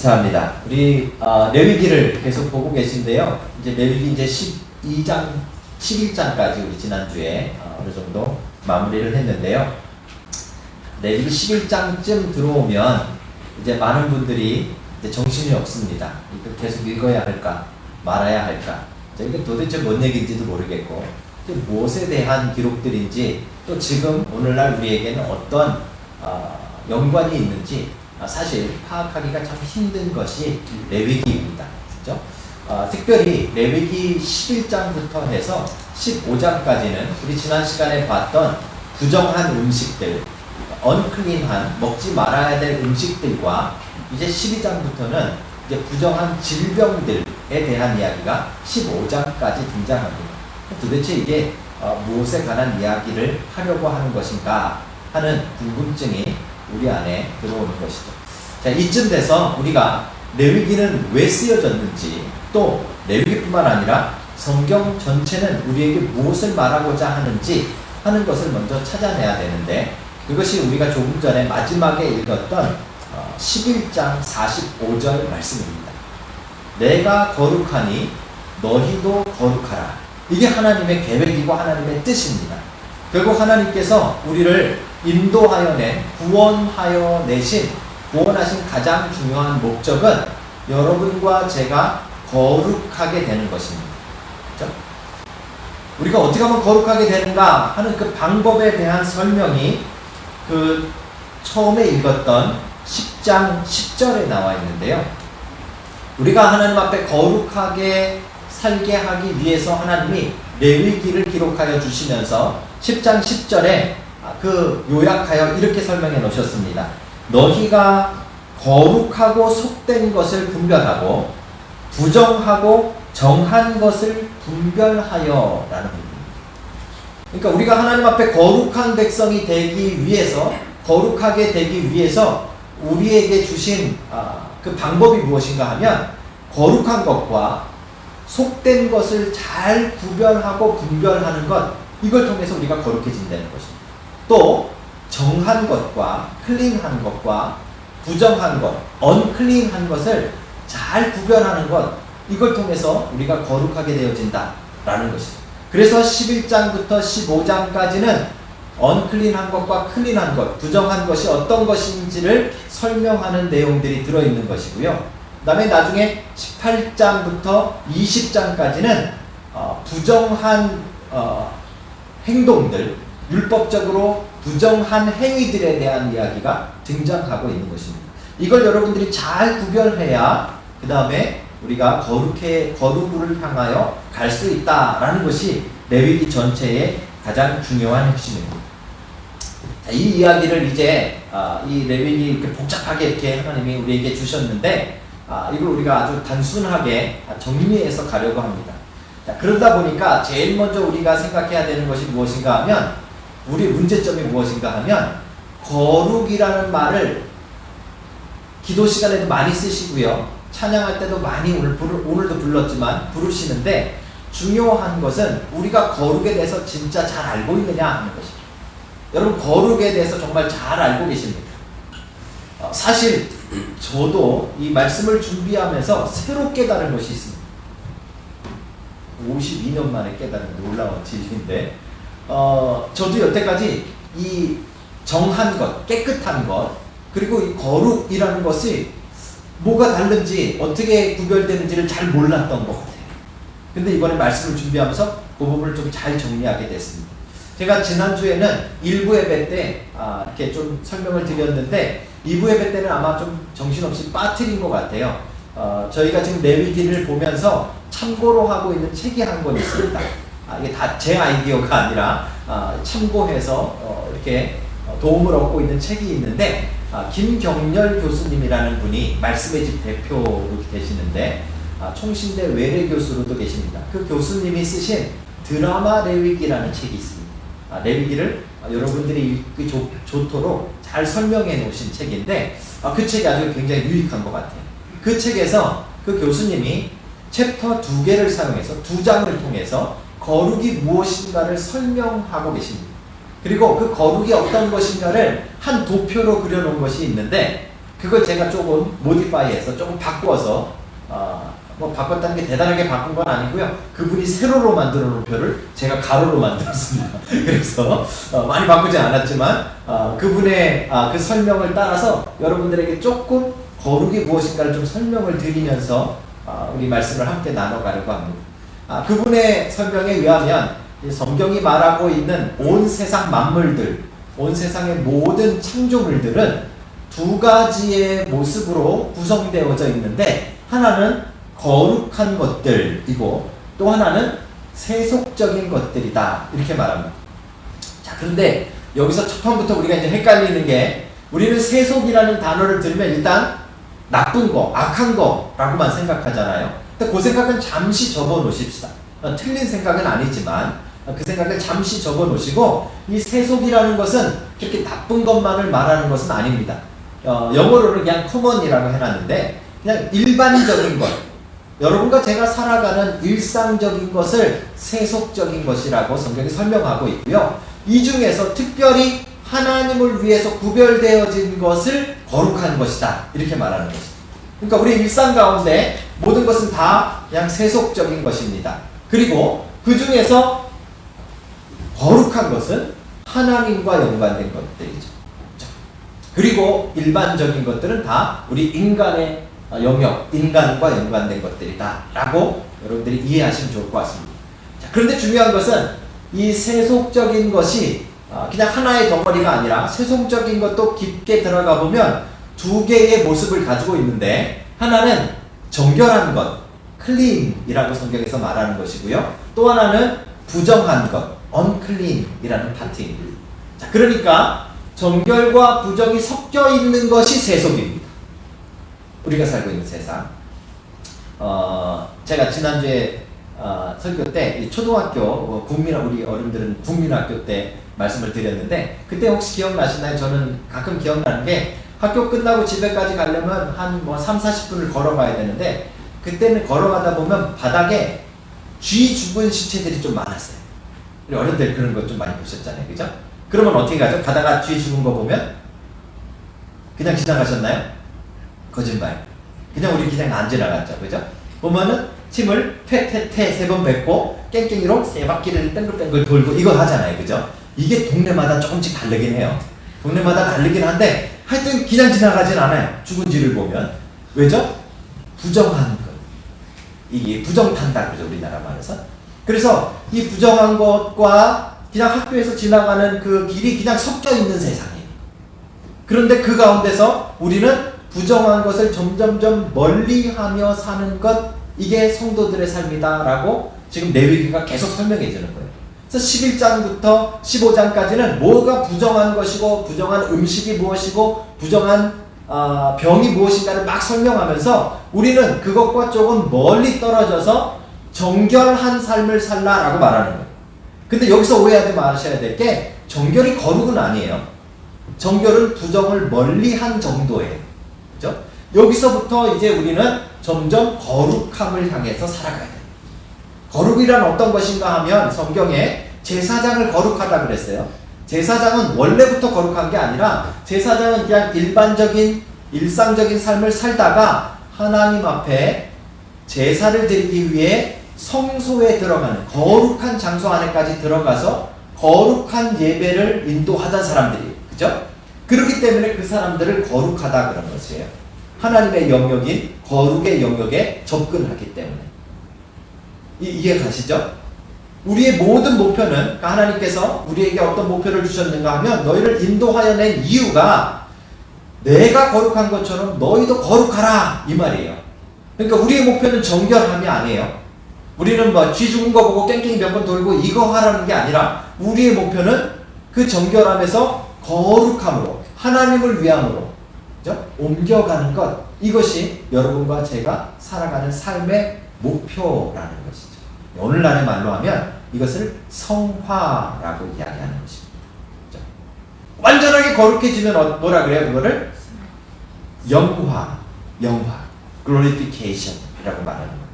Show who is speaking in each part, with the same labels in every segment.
Speaker 1: 감사합니다. 우리 레위기를 계속 보고 계신데요. 이제 레위기 이제 12장, 11장까지 우리 지난주에 어느 정도 마무리를 했는데요. 레위기 11장쯤 들어오면 이제 많은 분들이 이제 정신이 없습니다. 이거 계속 읽어야 할까 말아야 할까. 이게 도대체 뭔 얘기인지도 모르겠고 무엇에 대한 기록들인지 또 지금 오늘날 우리에게는 어떤 연관이 있는지 사실 파악하기가 참 힘든 것이 레위기입니다. 그렇죠? 특별히 레위기 11장부터 해서 15장까지는 우리 지난 시간에 봤던 부정한 음식들, 언클린한 먹지 말아야 될 음식들과 이제 12장부터는 이제 부정한 질병들에 대한 이야기가 15장까지 등장합니다. 도대체 이게 무엇에 관한 이야기를 하려고 하는 것인가 하는 궁금증이 우리 안에 들어오는 것이죠. 자, 이쯤 돼서 우리가 레위기는 왜 쓰여졌는지, 또 레위기뿐만 아니라 성경 전체는 우리에게 무엇을 말하고자 하는지 하는 것을 먼저 찾아내야 되는데, 그것이 우리가 조금 전에 마지막에 읽었던 11장 45절 말씀입니다. 내가 거룩하니 너희도 거룩하라. 이게 하나님의 계획이고 하나님의 뜻입니다. 결국 하나님께서 우리를 인도하여 낸, 구원하여 내신, 구원하신 가장 중요한 목적은 여러분과 제가 거룩하게 되는 것입니다. 그렇죠? 우리가 어떻게 하면 거룩하게 되는가 하는 그 방법에 대한 설명이 그 처음에 읽었던 10장 10절에 나와 있는데요. 우리가 하나님 앞에 거룩하게 살게 하기 위해서 하나님이 레위기를 기록하여 주시면서 10장 10절에 그 요약하여 이렇게 설명해 놓으셨습니다. 너희가 거룩하고 속된 것을 분별하고 부정하고 정한 것을 분별하여 라는 부분입니다. 그러니까 우리가 하나님 앞에 거룩한 백성이 되기 위해서, 거룩하게 되기 위해서 우리에게 주신 그 방법이 무엇인가 하면 거룩한 것과 속된 것을 잘 구별하고 분별하는 것, 이걸 통해서 우리가 거룩해진다는 것입니다. 또 정한 것과 클린한 것과 부정한 것, 언클린한 것을 잘 구별하는 것, 이걸 통해서 우리가 거룩하게 되어진다라는 것이죠. 그래서 11장부터 15장까지는 언클린한 것과 클린한 것, 부정한 것이 어떤 것인지를 설명하는 내용들이 들어있는 것이고요. 그 다음에 나중에 18장부터 20장까지는 부정한 행동들, 율법적으로 부정한 행위들에 대한 이야기가 등장하고 있는 것입니다. 이걸 여러분들이 잘 구별해야 그 다음에 우리가 거룩을 향하여 갈 수 있다라는 것이 레위기 전체의 가장 중요한 핵심입니다. 자, 이 이야기를 이제 이 레위기 이렇게 복잡하게 이렇게 하나님이 우리에게 주셨는데 이걸 우리가 아주 단순하게 정리해서 가려고 합니다. 자, 그러다 보니까 제일 먼저 우리가 생각해야 되는 것이 무엇인가 하면, 우리 문제점이 무엇인가 하면, 거룩이라는 말을 기도 시간에도 많이 쓰시고요, 찬양할 때도 많이 오늘도 불렀지만 부르시는데, 중요한 것은 우리가 거룩에 대해서 진짜 잘 알고 있느냐 하는 것입니다. 여러분, 거룩에 대해서 정말 잘 알고 계십니까? 사실 저도 이 말씀을 준비하면서 새로 깨달은 것이 있습니다. 52년 만에 깨달은 놀라운 진리인데, 저도 여태까지 이 정한 것, 깨끗한 것, 그리고 이 거룩이라는 것이 뭐가 다른지, 어떻게 구별되는지를 잘 몰랐던 것 같아요. 근데 이번에 말씀을 준비하면서 그 부분을 좀 잘 정리하게 됐습니다. 제가 지난주에는 1부 예배 때 이렇게 좀 설명을 드렸는데, 2부 예배 때는 아마 좀 정신없이 빠뜨린 것 같아요. 저희가 지금 레위기를 보면서 참고로 하고 있는 책이 한 권 있습니다. 이게 다 제 아이디어가 아니라 참고해서 이렇게 도움을 얻고 있는 책이 있는데, 김경렬 교수님이라는 분이 말씀의 집 대표로 계시는데 총신대 외래 교수로도 계십니다. 그 교수님이 쓰신 드라마 레위기라는 책이 있습니다. 레위기를 여러분들이 읽기 좋도록 잘 설명해 놓으신 책인데, 그 책이 아주 굉장히 유익한 것 같아요. 그 책에서 그 교수님이 챕터 2개를 사용해서 2장을 통해서 거룩이 무엇인가를 설명하고 계십니다. 그리고 그 거룩이 어떤 것인가를 한 도표로 그려놓은 것이 있는데, 그걸 제가 조금 모디파이해서 조금 바꾸어서 뭐 바꿨다는 게 대단하게 바꾼 건 아니고요. 그분이 세로로 만들어 놓은 표를 제가 가로로 만들었습니다. 그래서 많이 바꾸지 않았지만 그분의 그 설명을 따라서 여러분들에게 조금 거룩이 무엇인가를 좀 설명을 드리면서 우리 말씀을 함께 나눠가려고 합니다. 그분의 설명에 의하면 성경이 말하고 있는 온 세상 만물들, 온 세상의 모든 창조물들은 두 가지의 모습으로 구성되어져 있는데 하나는 거룩한 것들이고 또 하나는 세속적인 것들이다 이렇게 말합니다. 자, 그런데 여기서 처음부터 우리가 이제 헷갈리는 게 우리는 세속이라는 단어를 들으면 일단 나쁜 거, 악한 거라고만 생각하잖아요. 근데 그 생각은 잠시 접어놓으십시다. 틀린 생각은 아니지만 그 생각을 잠시 접어놓으시고 이 세속이라는 것은 그렇게 나쁜 것만을 말하는 것은 아닙니다. 영어로는 그냥 common이라고 해놨는데 그냥 일반적인 것, 여러분과 제가 살아가는 일상적인 것을 세속적인 것이라고 성경이 설명하고 있고요. 이 중에서 특별히 하나님을 위해서 구별되어진 것을 거룩한 것이다 이렇게 말하는 것입니다. 그러니까 우리 일상 가운데 모든 것은 다 그냥 세속적인 것입니다. 그리고 그 중에서 거룩한 것은 하나님과 연관된 것들이죠. 그리고 일반적인 것들은 다 우리 인간의 영역, 인간과 연관된 것들이다 라고 여러분들이 이해하시면 좋을 것 같습니다. 자, 그런데 중요한 것은 이 세속적인 것이 그냥 하나의 덩어리가 아니라 세속적인 것도 깊게 들어가 보면 두 개의 모습을 가지고 있는데 하나는 정결한 것, clean이라고 성경에서 말하는 것이고요. 또 하나는 부정한 것, unclean이라는 파트입니다. 자, 그러니까 정결과 부정이 섞여 있는 것이 세속입니다. 우리가 살고 있는 세상. 제가 지난주에 설교 때 초등학교 우리 어른들은 국민학교 때 말씀을 드렸는데 그때 혹시 기억나시나요? 저는 가끔 기억나는 게 학교 끝나고 집에까지 가려면 한 3, 40분을 걸어가야 되는데 그때는 걸어가다 보면 바닥에 쥐 죽은 시체들이 좀 많았어요. 우리 어른들 그런 거 좀 많이 보셨잖아요. 그죠? 그러면 어떻게 가죠? 가다가 쥐 죽은 거 보면 그냥 지나가셨나요? 거짓말. 우리 그냥 안 지나갔죠. 그죠? 보면은 침을 퇴퇴퇴 3번 뱉고 깽깽이로 3바퀴를 땡글땡글 돌고 이거 하잖아요. 그죠? 이게 동네마다 조금씩 다르긴 해요. 동네마다 다르긴 한데 하여튼 그냥 지나가진 않아요. 죽은 쥐를 보면. 왜죠? 부정한 것. 이게 부정탄다 그러죠. 우리나라 말에서. 그래서 이 부정한 것과 그냥 학교에서 지나가는 그 길이 그냥 섞여 있는 세상이에요. 그런데 그 가운데서 우리는 부정한 것을 점점점 멀리하며 사는 것, 이게 성도들의 삶이다 라고 지금 레위기가 계속 설명해 주는 거예요. 그래서 11장부터 15장까지는 뭐가 부정한 것이고 부정한 음식이 무엇이고 부정한 병이 무엇인가를 막 설명하면서 우리는 그것과 조금 멀리 떨어져서 정결한 삶을 살라라고 말하는 거예요. 근데 여기서 오해하지 마셔야 될 게 정결이 거룩은 아니에요. 정결은 부정을 멀리한 정도예요. 그죠? 여기서부터 이제 우리는 점점 거룩함을 향해서 살아가야 돼요. 거룩이란 어떤 것인가 하면 성경에 제사장을 거룩하다 그랬어요. 제사장은 원래부터 거룩한 게 아니라 제사장은 그냥 일반적인 일상적인 삶을 살다가 하나님 앞에 제사를 드리기 위해 성소에 들어가는 거룩한 장소 안에까지 들어가서 거룩한 예배를 인도하던 사람들이에요. 그죠? 그렇기 때문에 그 사람들을 거룩하다 그런 것이에요. 하나님의 영역인 거룩의 영역에 접근하기 때문에. 이해 가시죠? 우리의 모든 목표는 그러니까 하나님께서 우리에게 어떤 목표를 주셨는가 하면 너희를 인도하여 낸 이유가 내가 거룩한 것처럼 너희도 거룩하라 이 말이에요. 그러니까 우리의 목표는 정결함이 아니에요. 우리는 쥐 죽은 거 보고 깽깽이 몇 번 돌고 이거 하라는 게 아니라 우리의 목표는 그 정결함에서 거룩함으로 하나님을 위함으로 그죠? 옮겨가는 것, 이것이 여러분과 제가 살아가는 삶의 목표라는 것이죠. 오늘날의 말로 하면 이것을 성화라고 이야기하는 것입니다. 그죠? 완전하게 거룩해지면 뭐라 그래요? 그거를 영화, glorification이라고 말하는 겁니다.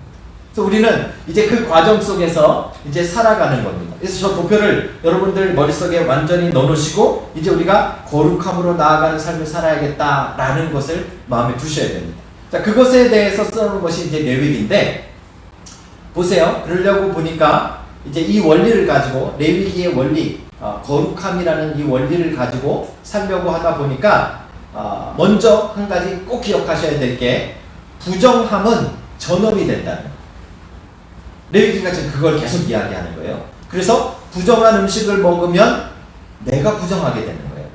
Speaker 1: 그래서 우리는 이제 그 과정 속에서 이제 살아가는 겁니다. 그래서 저 도표를 여러분들 머릿속에 완전히 넣어놓으시고 이제 우리가 거룩함으로 나아가는 삶을 살아야겠다라는 것을 마음에 두셔야 됩니다. 자, 그것에 대해서 써놓은 것이 이제 레위기인데 보세요. 그러려고 보니까 이제 이 원리를 가지고 레위기의 원리, 거룩함이라는 이 원리를 가지고 살려고 하다 보니까 먼저 한 가지 꼭 기억하셔야 될 게 부정함은 전염이 된다는 거예요. 레위기가 지금 그걸 계속 이야기하는 거예요. 그래서 부정한 음식을 먹으면 내가 부정하게 되는 거예요.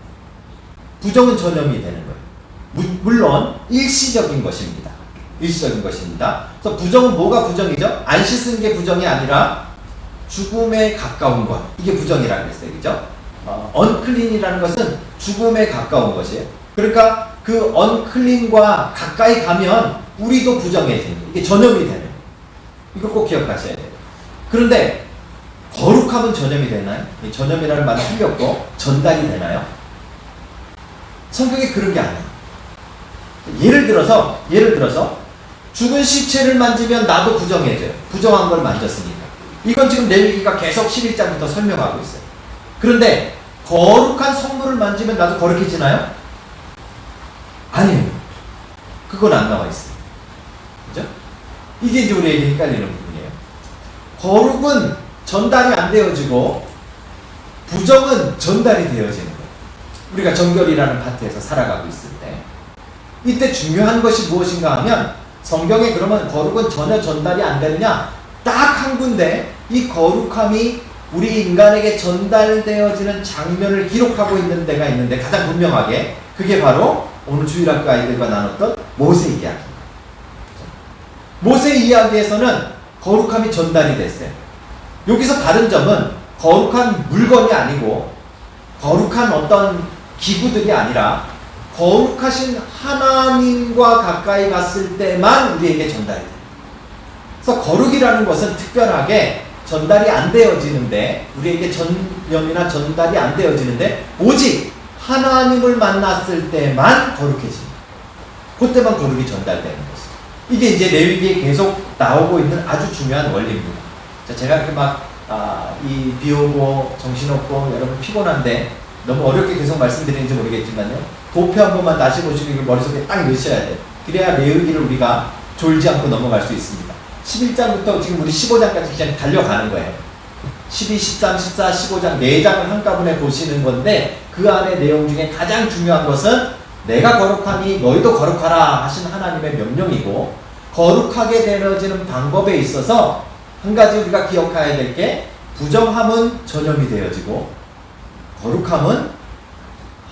Speaker 1: 부정은 전염이 되는 거예요. 물론 일시적인 것입니다. 일시적인 것입니다. 그래서 부정은 뭐가 부정이죠? 안 씻은 게 부정이 아니라 죽음에 가까운 것. 이게 부정이라고 했어요. 그죠? 언클린이라는 것은 죽음에 가까운 것이에요. 그러니까 그 언클린과 가까이 가면 우리도 부정해지는 거예요. 이게 전염이 되는 거예요. 이거 꼭 기억하셔야 돼요. 그런데 거룩함은 전염이 되나요? 이 전염이라는 말은 틀렸고 전달이 되나요? 성경에 그런 게 아니에요. 예를 들어서 죽은 시체를 만지면 나도 부정해져요. 부정한 걸 만졌으니까. 이건 지금 레위기가 계속 11장부터 설명하고 있어요. 그런데 거룩한 성물을 만지면 나도 거룩해지나요? 아니에요. 그건 안 나와 있어요. 그죠? 이게 이제 우리에게 헷갈리는 부분이에요. 거룩은 전달이 안 되어지고 부정은 전달이 되어지는 거예요. 우리가 정결이라는 파트에서 살아가고 있을 때 이때 중요한 것이 무엇인가 하면 성경에 그러면 거룩은 전혀 전달이 안 되느냐? 딱 한 군데 이 거룩함이 우리 인간에게 전달되어지는 장면을 기록하고 있는 데가 있는데 가장 분명하게 그게 바로 오늘 주일학교 아이들과 나눴던 모세 이야기. 모세 이야기에서는 거룩함이 전달이 됐어요. 여기서 다른 점은 거룩한 물건이 아니고 거룩한 어떤 기구들이 아니라 거룩하신 하나님과 가까이 갔을 때만 우리에게 전달이 돼요. 그래서 거룩이라는 것은 특별하게 전달이 안 되어지는데 우리에게 전염이나 전달이 안 되어지는데 오직 하나님을 만났을 때만 거룩해집니다. 그때만 거룩이 전달되는 것이죠. 이게 이제 레위기에 계속 나오고 있는 아주 중요한 원리입니다. 자, 제가 이렇게 이 비 오고 정신없고 여러분 피곤한데 너무 어렵게 계속 말씀드리는지 모르겠지만요. 도표 한 번만 다시 보시고 이걸 머릿속에 딱 넣으셔야 돼요. 그래야 레위기를 우리가 졸지 않고 넘어갈 수 있습니다. 11장부터 지금 우리 15장까지 그냥 달려가는 거예요. 12, 13, 14, 15장 4장을 한꺼번에 보시는 건데 그 안에 내용 중에 가장 중요한 것은 내가 거룩하니 너희도 거룩하라 하신 하나님의 명령이고 거룩하게 되어지는 방법에 있어서 한 가지 우리가 기억해야 될 게 부정함은 전염이 되어지고 거룩함은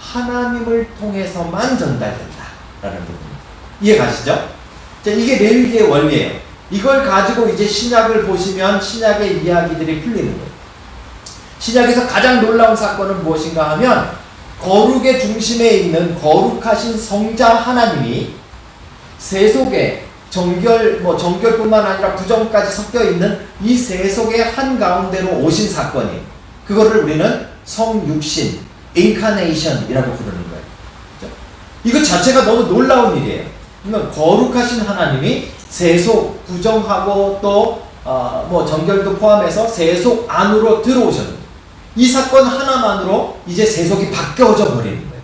Speaker 1: 하나님을 통해서만 전달된다라는 부분입니다. 이해 가시죠? 자, 이게 레위기의 원리예요. 이걸 가지고 이제 신약을 보시면 신약의 이야기들이 풀리는 거예요. 신약에서 가장 놀라운 사건은 무엇인가 하면 거룩의 중심에 있는 거룩하신 성자 하나님이 세속에 정결뿐만 아니라 부정까지 섞여 있는 이 세속의 한가운데로 오신 사건이에요. 그거를 우리는 성육신, 인카네이션이라고 부르는 거예요. 그렇죠? 이거 자체가 너무 놀라운 일이에요. 그러니까 거룩하신 하나님이 세속, 부정하고 또 정결도 포함해서 세속 안으로 들어오셨는데 이 사건 하나만으로 이제 세속이 바뀌어져 버리는 거예요.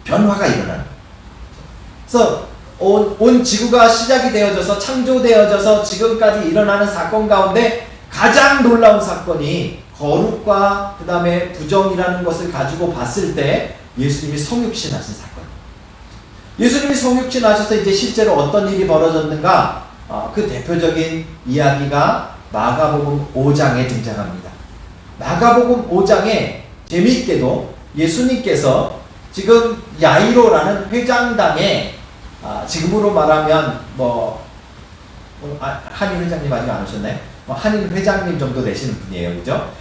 Speaker 1: 변화가 일어나는 거예요. 그래서 온 지구가 시작이 되어져서 창조되어져서 지금까지 일어나는 사건 가운데 가장 놀라운 사건이 거룩과 그 다음에 부정이라는 것을 가지고 봤을 때 예수님이 성육신 하신 사건. 예수님이 성육신 하셔서 이제 실제로 어떤 일이 벌어졌는가? 그 대표적인 이야기가 마가복음 5장에 등장합니다. 마가복음 5장에 재미있게도 예수님께서 지금 야이로라는 회장당에 지금으로 말하면 한인 회장님 아직 안 오셨나요? 한인 회장님 정도 되시는 분이에요. 그죠?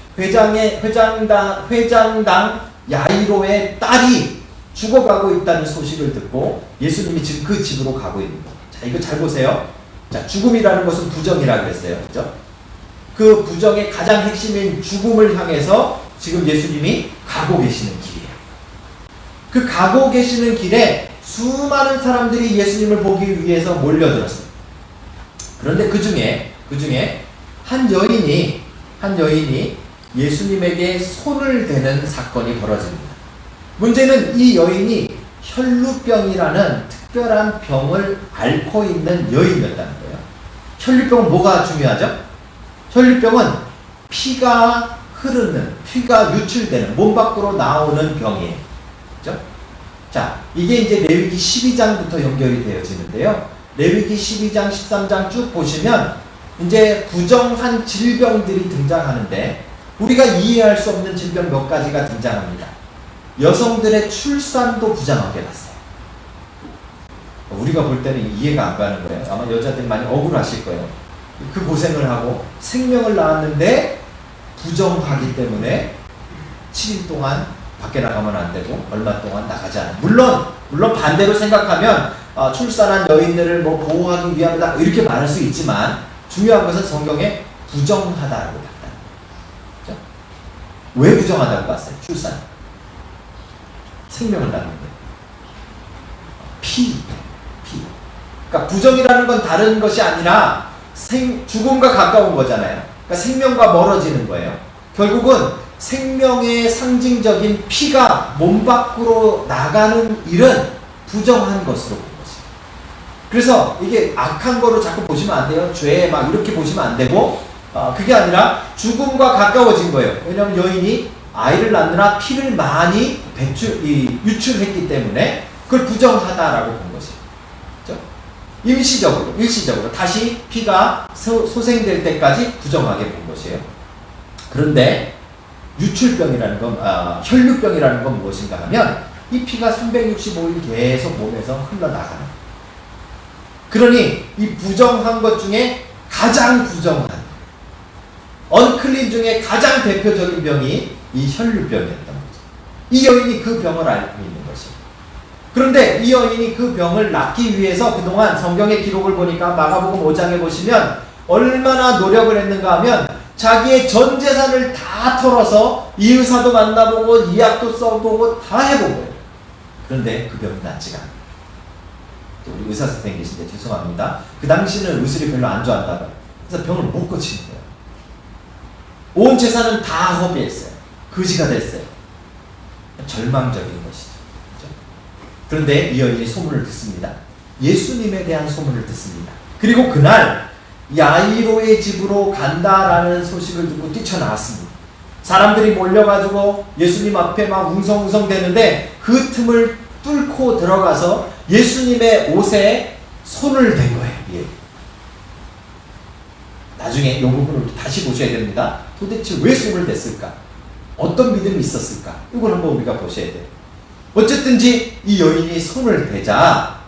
Speaker 1: 회장당 야이로의 딸이 죽어가고 있다는 소식을 듣고 예수님이 지금 그 집으로 가고 있는 거예요. 자, 이거 잘 보세요. 자, 죽음이라는 것은 부정이라고 그랬어요. 그죠? 그 부정의 가장 핵심인 죽음을 향해서 지금 예수님이 가고 계시는 길이에요. 그 가고 계시는 길에 수많은 사람들이 예수님을 보기 위해서 몰려들었어요. 그런데 그 중에 한 여인이 예수님에게 손을 대는 사건이 벌어집니다. 문제는 이 여인이 혈루병이라는 특별한 병을 앓고 있는 여인이었다는 거예요. 혈루병은 뭐가 중요하죠? 혈루병은 피가 흐르는, 피가 유출되는, 몸 밖으로 나오는 병이에요. 그렇죠? 자, 이게 이제 레위기 12장부터 연결이 되어지는데요. 레위기 12장, 13장 쭉 보시면 이제 부정한 질병들이 등장하는데 우리가 이해할 수 없는 질병 몇 가지가 등장합니다. 여성들의 출산도 부정하게 봤어요. 우리가 볼 때는 이해가 안 가는 거예요. 아마 여자들 많이 억울하실 거예요. 그 고생을 하고 생명을 낳았는데 부정하기 때문에 7일 동안 밖에 나가면 안 되고 얼마 동안 나가지 않아요. 물론 반대로 생각하면 출산한 여인들을 뭐 보호하기 위함이다 이렇게 말할 수 있지만 중요한 것은 성경에 부정하다라고 봤다. 그렇죠? 왜 부정하다고 봤어요? 출산. 생명을 낳는데. 피. 그러니까 부정이라는 건 다른 것이 아니라 죽음과 가까운 거잖아요. 그러니까 생명과 멀어지는 거예요. 결국은 생명의 상징적인 피가 몸 밖으로 나가는 일은 부정한 것으로 본 것이에요. 그래서 이게 악한 거로 자꾸 보시면 안 돼요. 죄 막 이렇게 보시면 안 되고 그게 아니라 죽음과 가까워진 거예요. 왜냐하면 여인이 아이를 낳느라 피를 많이 유출했기 때문에 그걸 부정하다라고 본 것이에요. 그렇죠? 일시적으로 다시 피가 소생될 때까지 부정하게 본 것이에요. 그런데 유출병이라는 건, 혈루병이라는 건 무엇인가 하면 이 피가 365일 계속 몸에서 흘러나가는 거예요. 그러니 이 부정한 것 중에 가장 부정한 언클린 중에 가장 대표적인 병이 이 혈루병이었던 거죠. 이 여인이 그 병을 앓고 있는 것이에요. 그런데 이 여인이 그 병을 낫기 위해서 그동안 성경의 기록을 보니까 마가복음 5장에 보시면 얼마나 노력을 했는가 하면 자기의 전 재산을 다 털어서 이 의사도 만나보고 이 약도 써보고 다 해본 거예요. 그런데 그 병이 낫지가 않아요. 우리 의사 선생님 계신데 죄송합니다. 그 당시는 의술이 별로 안 좋았다고 그래서 병을 못 고치는 거예요. 온 재산은 다 허비했어요. 거지가 됐어요. 절망적인 것이죠. 그렇죠? 그런데 이 여인이 소문을 듣습니다. 예수님에 대한 소문을 듣습니다. 그리고 그날 야이로의 집으로 간다라는 소식을 듣고 뛰쳐나왔습니다. 사람들이 몰려가지고 예수님 앞에 막 웅성웅성 대는데 그 틈을 뚫고 들어가서 예수님의 옷에 손을 댄 거예요. 예. 나중에 이 부분을 다시 보셔야 됩니다. 도대체 왜 손을 댔을까? 어떤 믿음이 있었을까? 이걸 한번 우리가 보셔야 돼요. 어쨌든지 이 여인이 손을 대자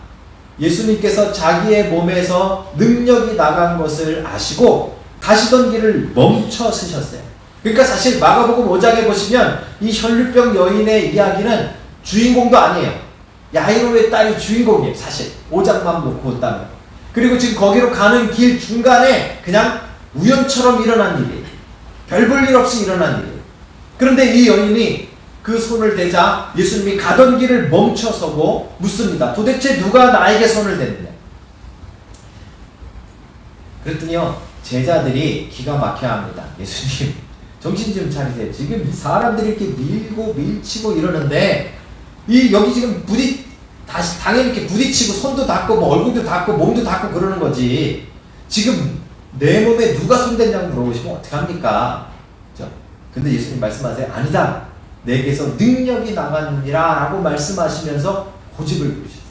Speaker 1: 예수님께서 자기의 몸에서 능력이 나간 것을 아시고 가시던 길을 멈춰 서셨어요. 그러니까 사실 마가복음 5장에 보시면 이 혈루병 여인의 이야기는 주인공도 아니에요. 야이로의 딸이 주인공이에요. 사실 5장만 놓고 온다면. 그리고 지금 거기로 가는 길 중간에 그냥 우연처럼 일어난 일이에요. 별 볼 일 없이 일어난 일이에요. 그런데 이 여인이 그 손을 대자 예수님이 가던 길을 멈춰서고 묻습니다. 도대체 누가 나에게 손을 댔느냐? 그랬더니요, 제자들이 기가 막혀야 합니다. 예수님, 정신 좀 차리세요. 지금 사람들이 이렇게 밀고 밀치고 이러는데, 여기 지금 당연히 이렇게 부딪히고 손도 닿고 뭐 얼굴도 닿고 몸도 닿고 그러는 거지. 지금 내 몸에 누가 손댔냐고 물어보시면 어떡합니까? 그렇죠? 근데 예수님 말씀하세요. 아니다. 내게서 능력이 나가느니라 라고 말씀하시면서 고집을 부리셨어요.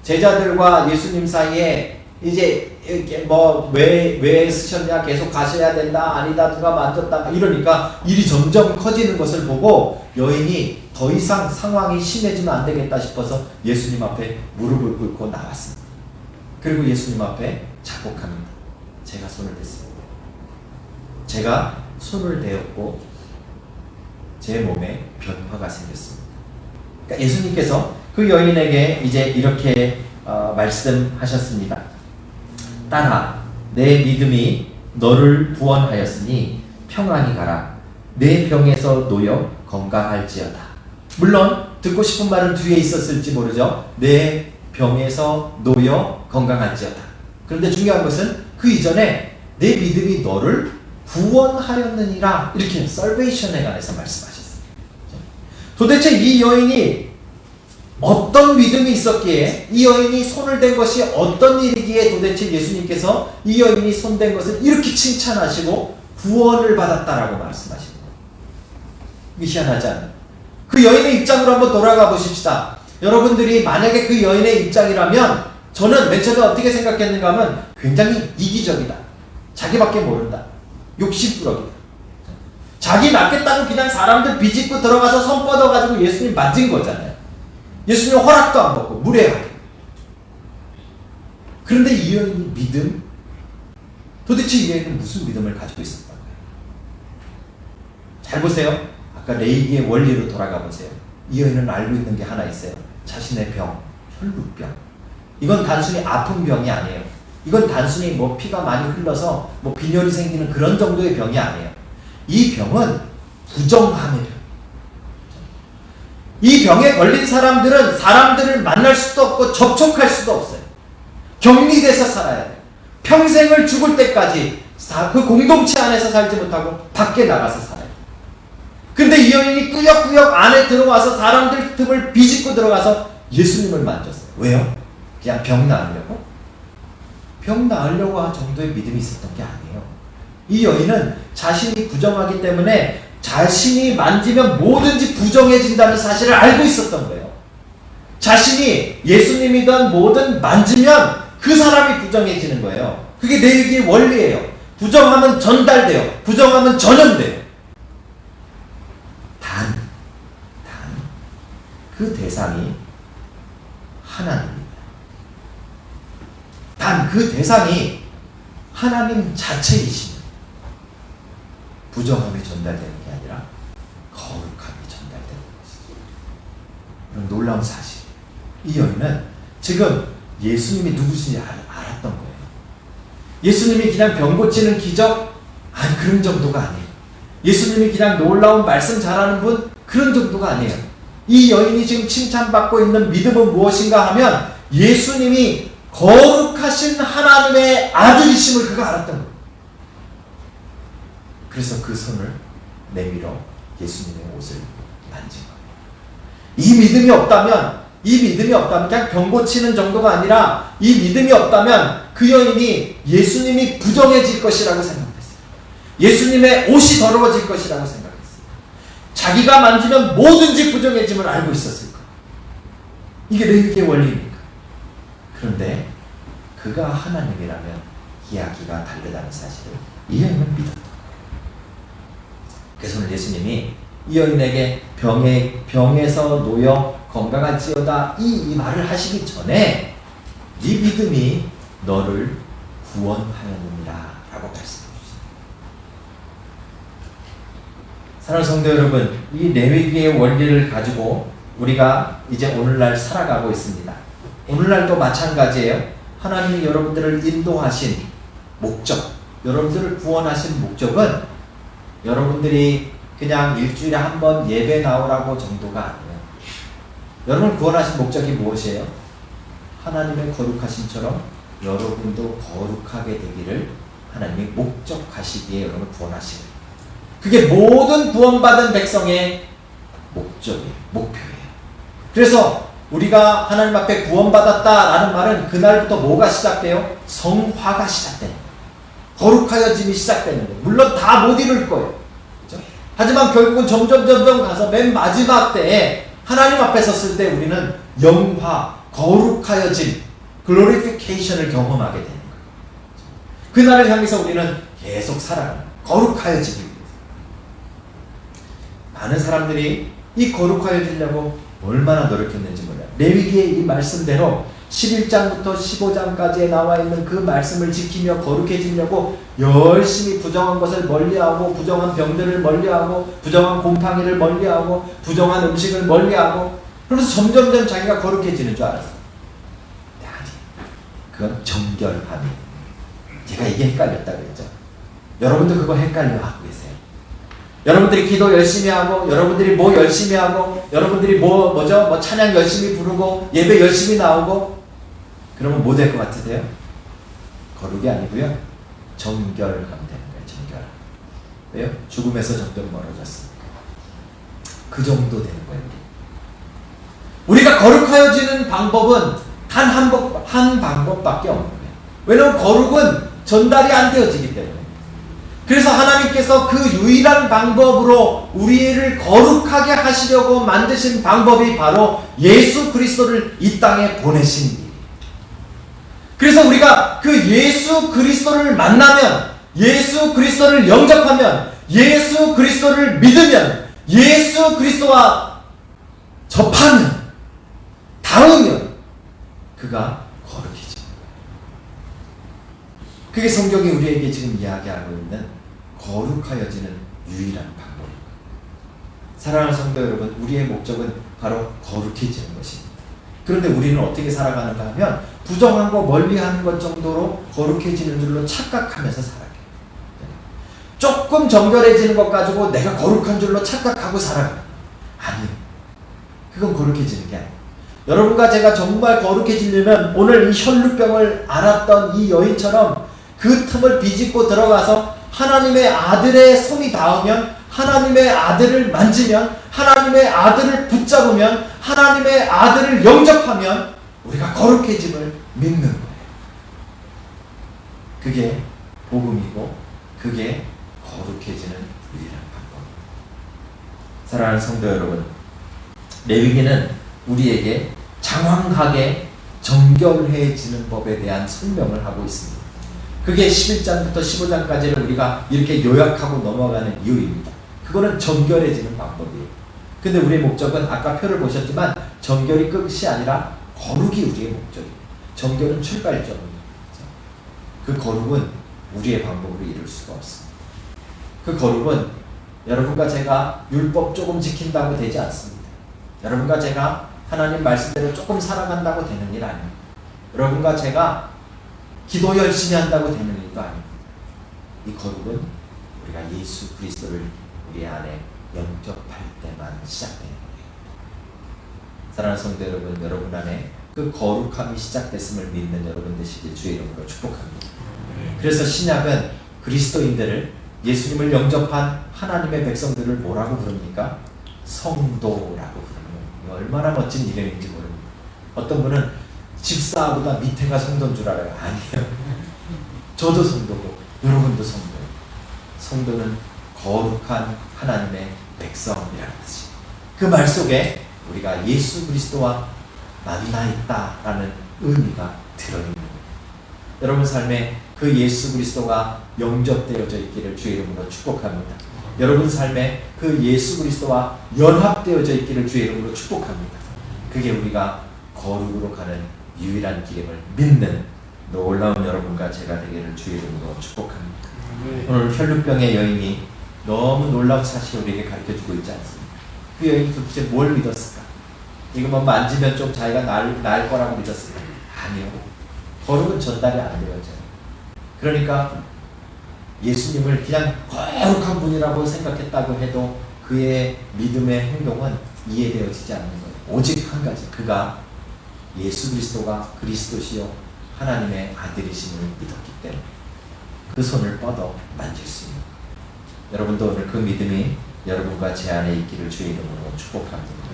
Speaker 1: 제자들과 예수님 사이에 이제 이렇게 뭐 왜 쓰셨냐, 계속 가셔야 된다, 아니다, 누가 만졌다 이러니까 일이 점점 커지는 것을 보고 여인이 더 이상 상황이 심해지면 안 되겠다 싶어서 예수님 앞에 무릎을 꿇고 나왔습니다. 그리고 예수님 앞에 자복합니다. 제가 손을 댔습니다. 제가 손을 대었고 제 몸에 변화가 생겼습니다. 그러니까 예수님께서 그 여인에게 이제 이렇게 말씀하셨습니다. 딸아, 내 믿음이 너를 구원하였으니 평안히 가라. 내 병에서 놓여 건강할지어다. 물론 듣고 싶은 말은 뒤에 있었을지 모르죠. 내 병에서 놓여 건강할지어다. 그런데 중요한 것은 그 이전에 내 믿음이 너를 구원하였느니라. 이렇게 salvation에 관해서 말씀하셨어요. 도대체 이 여인이 어떤 믿음이 있었기에, 이 여인이 손을 댄 것이 어떤 일이기에 도대체 예수님께서 이 여인이 손댄 것을 이렇게 칭찬하시고 구원을 받았다라고 말씀하시는 거예요. 이게 희한하지 않아요? 그 여인의 입장으로 한번 돌아가 보십시다. 여러분들이 만약에 그 여인의 입장이라면 저는 맨 처음에 어떻게 생각했는가 하면 굉장히 이기적이다. 자기밖에 모른다. 욕심꾸러기다. 자기 낫겠다고 그냥 사람들 비집고 들어가서 손 뻗어가지고 예수님 맞은 거잖아요. 예수님 허락도 안 받고 무례하게. 그런데 이 여인이 믿음? 도대체 이 여인은 무슨 믿음을 가지고 있었던 거예요? 잘 보세요. 아까 레이기의 원리로 돌아가 보세요. 이 여인은 알고 있는 게 하나 있어요. 자신의 병, 혈루병. 이건 단순히 아픈 병이 아니에요. 이건 단순히 뭐 피가 많이 흘러서 뭐 빈혈이 생기는 그런 정도의 병이 아니에요. 이 병은 부정함의 병. 이 병에 걸린 사람들은 사람들을 만날 수도 없고 접촉할 수도 없어요. 격리돼서 살아야 돼요. 평생을 죽을 때까지 그 공동체 안에서 살지 못하고 밖에 나가서 살아요. 근데 이 여인이 꾸역꾸역 안에 들어와서 사람들 틈을 비집고 들어가서 예수님을 만졌어요. 왜요? 그냥 병 나으려고? 병 나으려고 할 정도의 믿음이 있었던 게 아니에요. 이 여인은 자신이 부정하기 때문에 자신이 만지면 뭐든지 부정해진다는 사실을 알고 있었던 거예요. 자신이 예수님이든 뭐든 만지면 그 사람이 부정해지는 거예요. 그게 레위기의 원리예요. 부정하면 전달돼요. 부정하면 전염돼요. 그 대상이 하나님입니다. 단 그 대상이 하나님 자체이시면 부정함이 전달되는 게 아니라 거룩함이 전달되는 것이죠. 이런 놀라운 사실. 이 여인은 지금 예수님이 누구신지 알았던 거예요. 예수님이 그냥 병 고치는 기적? 아니, 그런 정도가 아니에요. 예수님이 그냥 놀라운 말씀 잘하는 분? 그런 정도가 아니에요. 이 여인이 지금 칭찬받고 있는 믿음은 무엇인가 하면 예수님이 거룩하신 하나님의 아들이심을 그가 알았던 거예요. 그래서 그 손을 내밀어 예수님의 옷을 만진 거예요. 이 믿음이 없다면 그냥 병 고치는 정도가 아니라 이 믿음이 없다면 그 여인이 예수님이 부정해질 것이라고 생각했어요. 예수님의 옷이 더러워질 것이라고 생각했어요. 자기가 만지면 뭐든지 부정해짐을 알고 있었을 거예요. 이게 레위기의 원리입니까? 그런데 그가 하나님이라면 이야기가 다르다는 사실을 이 여인은 믿었던 거예요. 그래서 오늘 예수님이 이 여인에게 병에서 놓여 건강할지어다 이 말을 하시기 전에 네 믿음이 너를 구원하였느니라 라고 말씀해 주십니다. 사랑하는 성도 여러분, 이 레위기의 원리를 가지고 우리가 이제 오늘날 살아가고 있습니다. 오늘날도 마찬가지예요. 하나님이 여러분들을 인도하신 목적, 여러분들을 구원하신 목적은 여러분들이 그냥 일주일에 한 번 예배 나오라고 정도가 아니에요. 여러분을 구원하신 목적이 무엇이에요? 하나님의 거룩하심처럼 여러분도 거룩하게 되기를 하나님이 목적하시기에 여러분을 구원하시는 거예요. 그게 모든 구원받은 백성의 목적이에요. 목표예요. 그래서 우리가 하나님 앞에 구원받았다라는 말은 그날부터 뭐가 시작돼요? 성화가 시작되는 거예요. 거룩하여짐이 시작되는 거예요. 물론 다 못 이룰 거예요. 그렇죠? 하지만 결국은 점점 가서 맨 마지막 때에 하나님 앞에 섰을 때 우리는 영화, 거룩하여짐, 글로리피케이션을 경험하게 되는 거예요. 그날을 향해서 우리는 계속 살아가는 거룩하여짐이 있어요. 많은 사람들이 이 거룩하여지려고 얼마나 노력했는지 몰라요. 레위기의 이 말씀대로 11장부터 15장까지에 나와 있는 그 말씀을 지키며 거룩해지려고 열심히 부정한 것을 멀리하고, 부정한 병들을 멀리하고, 부정한 곰팡이를 멀리하고, 부정한 음식을 멀리하고, 그러면서 점점 자기가 거룩해지는 줄 알았어요. 아니, 그건 정결함이. 제가 이게 헷갈렸다 그랬죠. 여러분도 그거 헷갈려 하고 계세요. 여러분들이 기도 열심히 하고, 여러분들이 뭐 열심히 하고, 여러분들이 뭐 찬양 열심히 부르고, 예배 열심히 나오고, 그러면 뭐 될 것 같으세요? 거룩이 아니고요. 정결함 되는 거예요. 정결함. 왜요? 죽음에서 점점 멀어졌으니까. 그 정도 되는 거예요. 우리가 거룩하여지는 방법은 단 한 방법밖에 없는 거예요. 왜냐하면 거룩은 전달이 안 되어지기 때문에. 그래서 하나님께서 그 유일한 방법으로 우리를 거룩하게 하시려고 만드신 방법이 바로 예수 그리스도를 이 땅에 보내신 일이에요. 그래서 우리가 그 예수 그리스도를 만나면, 예수 그리스도를 영접하면, 예수 그리스도를 믿으면, 예수 그리스도와 접하면, 닿으면 그가 거룩해집니다. 그게 성경이 우리에게 지금 이야기하고 있는 거룩하여지는 유일한 방법입니다. 사랑하는 성도 여러분, 우리의 목적은 바로 거룩해지는 것입니다. 그런데 우리는 어떻게 살아가는가 하면 부정한 거 멀리하는 것 정도로 거룩해지는 줄로 착각하면서 살아가요. 조금 정결해지는 것 가지고 내가 거룩한 줄로 착각하고 살아가요. 아니요. 그건 거룩해지는 게 아니에요. 여러분과 제가 정말 거룩해지려면 오늘 이 혈루병을 앓았던 이 여인처럼 그 틈을 비집고 들어가서 하나님의 아들의 손이 닿으면, 하나님의 아들을 만지면, 하나님의 아들을 붙잡으면, 하나님의 아들을 영접하면 우리가 거룩해짐을 믿는 거예요. 그게 복음이고 그게 거룩해지는 유일한 방법입니다. 사랑하는 성도 여러분, 레위기는 우리에게 장황하게 정결해지는 법에 대한 설명을 하고 있습니다. 그게 11장부터 15장까지를 우리가 이렇게 요약하고 넘어가는 이유입니다. 그거는 정결해지는 방법이에요. 근데 우리의 목적은 아까 표를 보셨지만 정결이 끝이 아니라 거룩이 우리의 목적이에요. 정결은 출발점입니다. 그 거룩은 우리의 방법으로 이룰 수가 없습니다. 그 거룩은 여러분과 제가 율법 조금 지킨다고 되지 않습니다. 여러분과 제가 하나님 말씀대로 조금 살아간다고 되는 일 아닙니다. 여러분과 제가 기도 열심히 한다고 되는 일도 아닙니다. 이 거룩은 우리가 예수 그리스도를 우리 안에 영접할 때만 시작되는 거예요. 사랑하는 성도 여러분, 여러분 안에 그 거룩함이 시작됐음을 믿는 여러분 되시길 주의 이름으로 축복합니다. 그래서 신약은 그리스도인들을, 예수님을 영접한 하나님의 백성들을 뭐라고 부릅니까? 성도라고 부르는 거예요. 얼마나 멋진 이름인지 모릅니다. 어떤 분은 집사보다 밑에가 성도인 줄 알아요. 아니에요. 저도 성도고 여러분도 성도예요. 성도는 거룩한 하나님의 백성이라는 뜻이에요. 그 말 속에 우리가 예수 그리스도와 만나 있다라는 의미가 들어있는 거예요. 여러분 삶에 그 예수 그리스도가 영접되어져 있기를 주의 이름으로 축복합니다. 여러분 삶에 그 예수 그리스도와 연합되어져 있기를 주의 이름으로 축복합니다. 그게 우리가 거룩으로 가는 유일한 길임을 믿는 놀라운 여러분과 제가 되기를 주의 이름으로 축복합니다. 오늘 혈루병의 여인이 너무 놀라운 사실을 우리에게 가르쳐주고 있지 않습니까? 그 여인이 도대체 뭘 믿었을까? 이거 뭐 만지면 좀 자기가 나을 거라고 믿었을까? 아니요. 거룩은 전달이 안 되어져요. 그러니까 예수님을 그냥 거룩한 분이라고 생각했다고 해도 그의 믿음의 행동은 이해되어지지 않는 거예요. 오직 한 가지, 그가 예수 그리스도가 그리스도시요 하나님의 아들이심을 믿었기 때문에 그 손을 뻗어 만질 수 있는, 여러분도 오늘 그 믿음이 여러분과 제 안에 있기를 주의 이름으로 축복합니다.